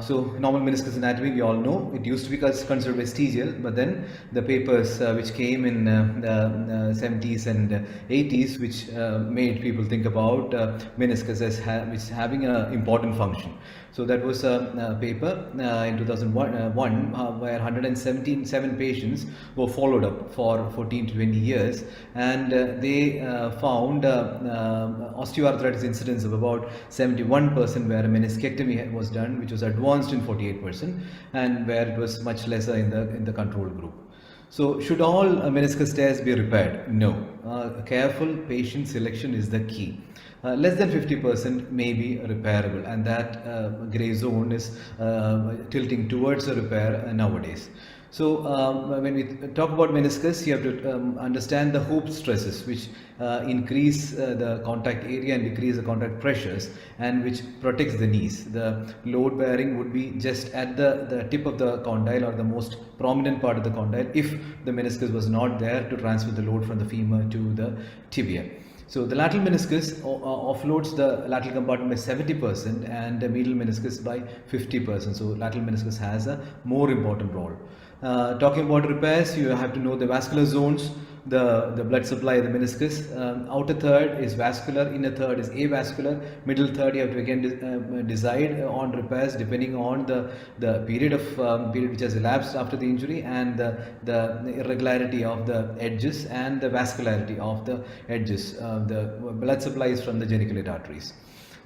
So normal meniscus anatomy, we all know, it used to be considered vestigial, but then the papers which came in the 70s and 80s, which made people think about meniscus as which having an important function. So that was a paper in 2001 where 117 patients were followed up for 14 to 20 years, and they found osteoarthritis incidence of about 71%, where a meniscectomy was done, which was advanced in 48%, and where it was much lesser in the control group. So should all meniscus tears be repaired? No. Careful patient selection is the key. Less than 50% may be repairable, and that gray zone is tilting towards a repair nowadays. So when we talk about meniscus, you have to understand the hoop stresses, which increase the contact area and decrease the contact pressures, and which protects the knees. The load bearing would be just at the tip of the condyle, or the most prominent part of the condyle, if the meniscus was not there to transfer the load from the femur to the tibia. So the lateral meniscus offloads the lateral compartment by 70% and the medial meniscus by 50%. So lateral meniscus has a more important role. Talking about repairs, you have to know the vascular zones, the blood supply of the meniscus. Outer third is vascular, inner third is avascular, middle third you have to again decide on repairs depending on the period which has elapsed after the injury, and the irregularity of the edges and the vascularity of the edges. The blood supply is from the geniculate arteries.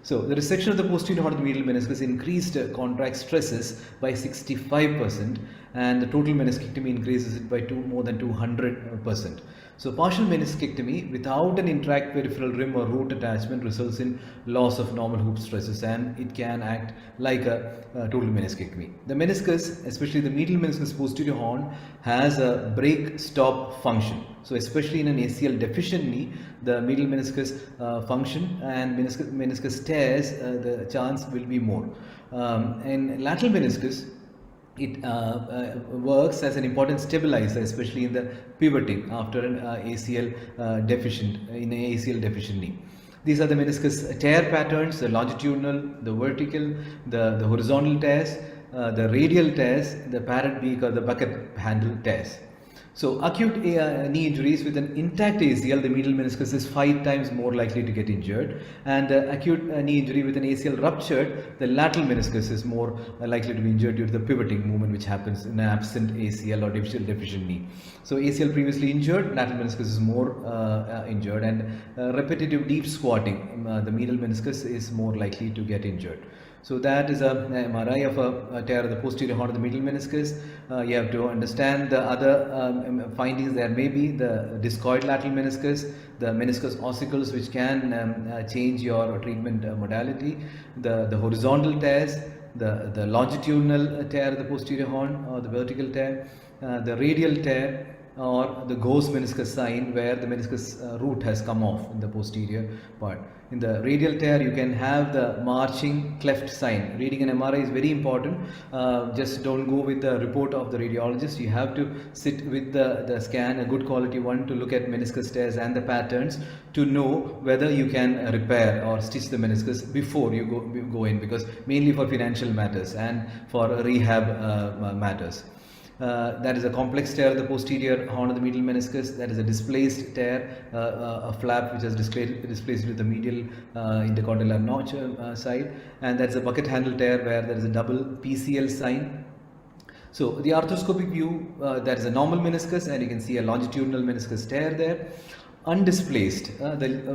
So the resection of the posterior horn of the medial meniscus increased contract stresses by 65%, and the total meniscectomy increases it by more than 200%. So partial meniscectomy without an intact peripheral rim or root attachment results in loss of normal hoop stresses, and it can act like a total meniscectomy. The meniscus, especially the medial meniscus posterior horn, has a break-stop function. So especially in an ACL deficient knee, the medial meniscus function and meniscus tears, the chance will be more. In lateral meniscus, it works as an important stabilizer, especially in the pivoting after an ACL deficient knee. These are the meniscus tear patterns: the longitudinal, the vertical, the horizontal tears, the radial tears, the parrot beak or the bucket handle tears. So acute knee injuries with an intact ACL, the medial meniscus is 5 times more likely to get injured, and acute knee injury with an ACL ruptured, the lateral meniscus is more likely to be injured due to the pivoting movement which happens in an absent ACL or deficient knee. So ACL previously injured, lateral meniscus is more injured, and repetitive deep squatting, the medial meniscus is more likely to get injured. So that is a MRI of a tear of the posterior horn of the medial meniscus. You have to understand the other findings. There may be the discoid lateral meniscus, the meniscus ossicles, which can change your treatment modality, the horizontal tears, the longitudinal tear of the posterior horn or the vertical tear, the radial tear, or the ghost meniscus sign, where the meniscus root has come off in the posterior part. In the radial tear, you can have the marching cleft sign. Reading an MRI is very important. Just don't go with the report of the radiologist. You have to sit with the scan, a good quality one, to look at meniscus tears and the patterns, to know whether you can repair or stitch the meniscus before you go in, because mainly for financial matters and for rehab matters. That is a complex tear of the posterior horn of the medial meniscus. That is a displaced tear, a flap which has displaced with the medial intercondylar notch side, and that's a bucket handle tear where there is a double PCL sign. So the arthroscopic view, that is a normal meniscus, and you can see a longitudinal meniscus tear there. Undisplaced,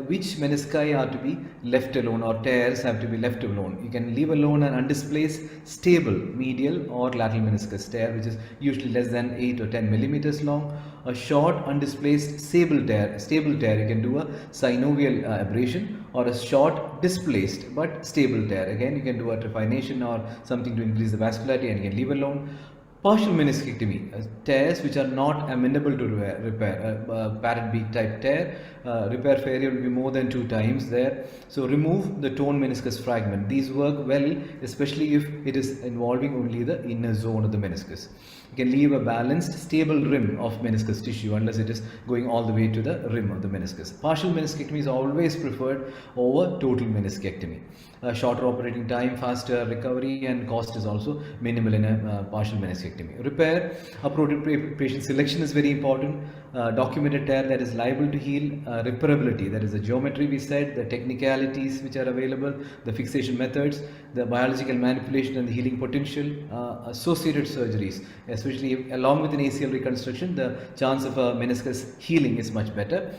which menisci are to be left alone, or tears have to be left alone. You can leave alone an undisplaced stable medial or lateral meniscus tear, which is usually less than 8 or 10 millimeters long. A short undisplaced stable tear, you can do a synovial abrasion, or a short displaced but stable tear. Again, you can do a trephination or something to increase the vascularity, and you can leave alone. Partial meniscectomy, tears which are not amenable to repair, parrot beak type tear, repair failure will be more than 2 times there. So remove the torn meniscus fragment. These work well, especially if it is involving only the inner zone of the meniscus. You can leave a balanced, stable rim of meniscus tissue unless it is going all the way to the rim of the meniscus. Partial meniscectomy is always preferred over total meniscectomy. Shorter operating time, faster recovery, and cost is also minimal in a partial meniscectomy. Repair, appropriate patient selection is very important. Documented tear that is liable to heal, repairability, that is the geometry we said, the technicalities which are available, the fixation methods, the biological manipulation and the healing potential, associated surgeries, especially along with an ACL reconstruction, the chance of a meniscus healing is much better.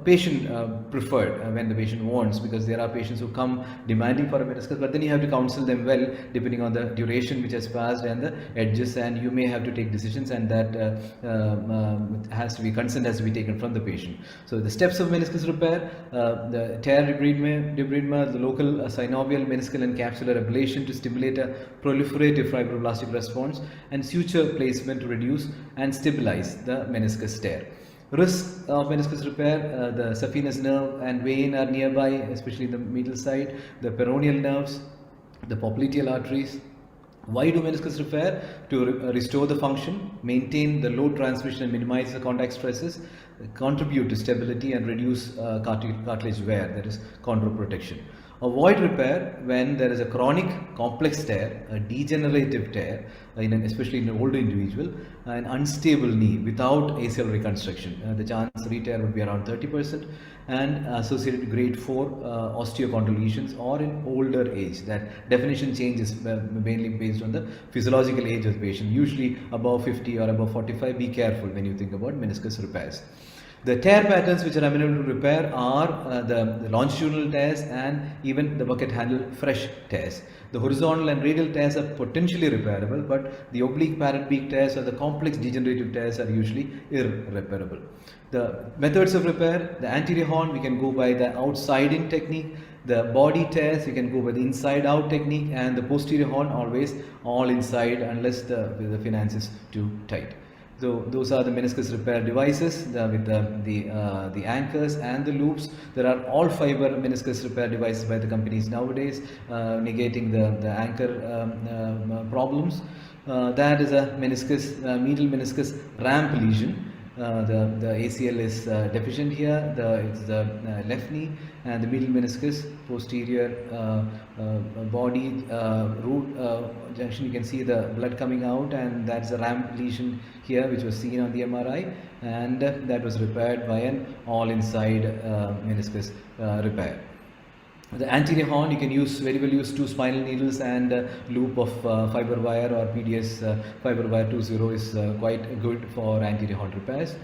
Patient preferred when the patient wants, because there are patients who come demanding for a meniscus, but then you have to counsel them well depending on the duration which has passed and the edges, and you may have to take decisions, and that has to be consent has to be taken from the patient. So the steps of meniscus repair: the tear debridement, the local synovial, meniscal and capsular ablation to stimulate a proliferative fibroblastic response, and suture placement to reduce and stabilize the meniscus tear. Risk of meniscus repair: the saphenous nerve and vein are nearby, especially the medial side, the peroneal nerves, the popliteal arteries. Why do meniscus repair? To restore the function, maintain the load transmission and minimize the contact stresses, contribute to stability and reduce cartilage wear, that is chondroprotection. Avoid repair when there is a chronic complex tear, a degenerative tear, especially in an older individual, an unstable knee without ACL reconstruction. The chance of re-tear would be around 30%, and associated grade 4 osteochondral lesions, or in older age. That definition changes mainly based on the physiological age of the patient, usually above 50 or above 45. Be careful when you think about meniscus repairs. The tear patterns which are amenable to repair are the longitudinal tears and even the bucket handle fresh tears. The horizontal and radial tears are potentially repairable, but the oblique parent beak tears or the complex degenerative tears are usually irreparable. The methods of repair: the anterior horn, we can go by the outside-in technique. The body tears, you can go by the inside-out technique, and the posterior horn always all inside unless the finance is too tight. So those are the meniscus repair devices with the anchors and the loops. There are all fiber meniscus repair devices by the companies nowadays, negating the anchor problems. That is a meniscus, medial meniscus ramp lesion. The ACL is deficient here. It's the left knee, and the medial meniscus, posterior body root junction. You can see the blood coming out, and that's a ramp lesion here, which was seen on the MRI, and that was repaired by an all-inside meniscus repair. The anterior horn, you can very well use 2 spinal needles and a loop of fiber wire, or PDS fiber wire 2.0 is quite good for anterior horn repairs.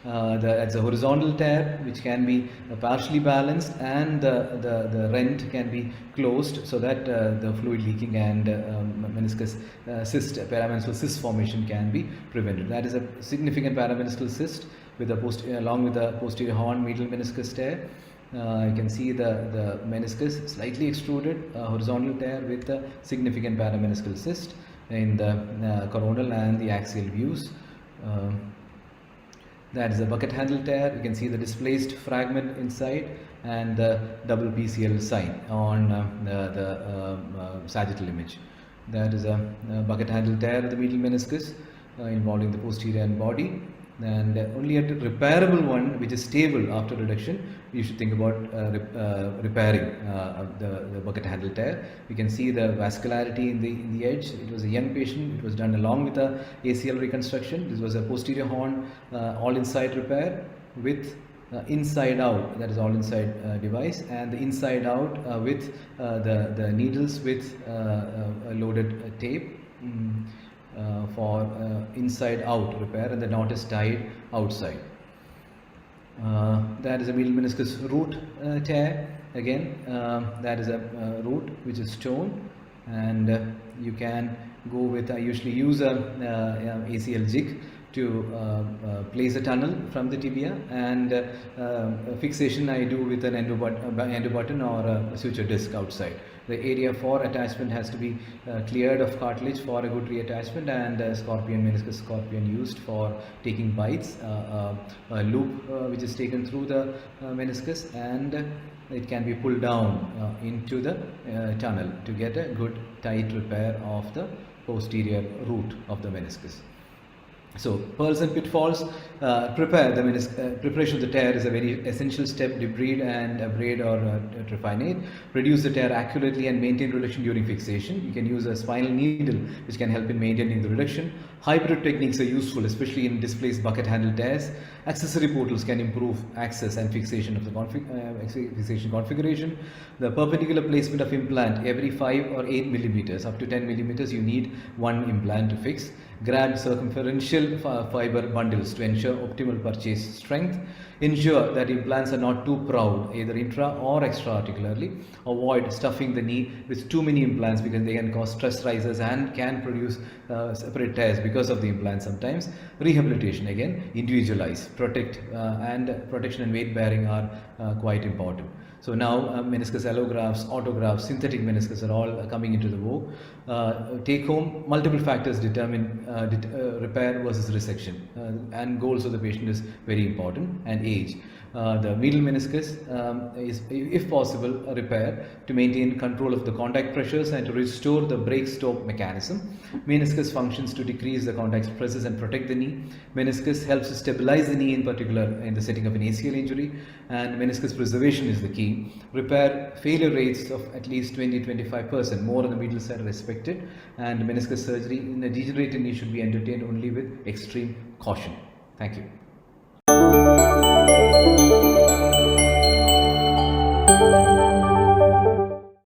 That's a horizontal tear which can be partially balanced, and the rent can be closed so that the fluid leaking and meniscus cyst, parameniscal cyst formation can be prevented. That is a significant parameniscal cyst with along with the posterior horn medial meniscus tear. You can see the meniscus slightly extruded, horizontal tear with a significant parameniscal cyst in the coronal and the axial views. That is a bucket handle tear. You can see the displaced fragment inside and the double PCL sign on the sagittal image. That is a bucket handle tear of the medial meniscus involving the posterior and body. And only a repairable one which is stable after reduction, you should think about repairing the bucket handle tear. You can see the vascularity in the edge. It was a young patient. It was done along with the ACL reconstruction. This was a posterior horn all inside repair with inside out, that is all inside device, and the inside out with the needles with loaded tape. For inside out repair, and the knot is tied outside. That is a medial meniscus root tear. Again, that is a root which is torn, and you can go with, I usually use a ACL jig to place a tunnel from the tibia, and fixation I do with an endo button or a suture disc outside. The area for attachment has to be cleared of cartilage for a good reattachment, and meniscus scorpion used for taking bites, a loop which is taken through the meniscus, and it can be pulled down into the tunnel to get a good tight repair of the posterior root of the meniscus. So pearls and pitfalls, preparation of the tear is a very essential step. Debride and abrade or trephinate. Reduce the tear accurately and maintain reduction during fixation. You can use a spinal needle which can help in maintaining the reduction. Hybrid techniques are useful, especially in displaced bucket handle tears. Accessory portals can improve access and fixation of the fixation configuration. The perpendicular placement of implant every 5 or 8 millimeters, up to 10 millimeters, you need one implant to fix. Grab circumferential fiber bundles to ensure optimal purchase strength. Ensure that implants are not too proud, either intra or extra-articularly. Avoid stuffing the knee with too many implants because they can cause stress risers and can produce separate tears because of the implants sometimes. Rehabilitation, again, individualize, protect, and protection and weight bearing are quite important. So now meniscus allografts, autografts, synthetic meniscus are all coming into the vogue. Take home, multiple factors determine repair versus resection, and goals of the patient is very important, and age. The medial meniscus is, if possible, a repair to maintain control of the contact pressures and to restore the break-stop mechanism. Meniscus functions to decrease the contact stresses and protect the knee. Meniscus helps to stabilize the knee, in particular in the setting of an ACL injury, and meniscus preservation is the key. Repair failure rates of at least 20-25%, more on the medial side, are expected, and meniscus surgery in a degenerated knee should be entertained only with extreme caution. Thank you.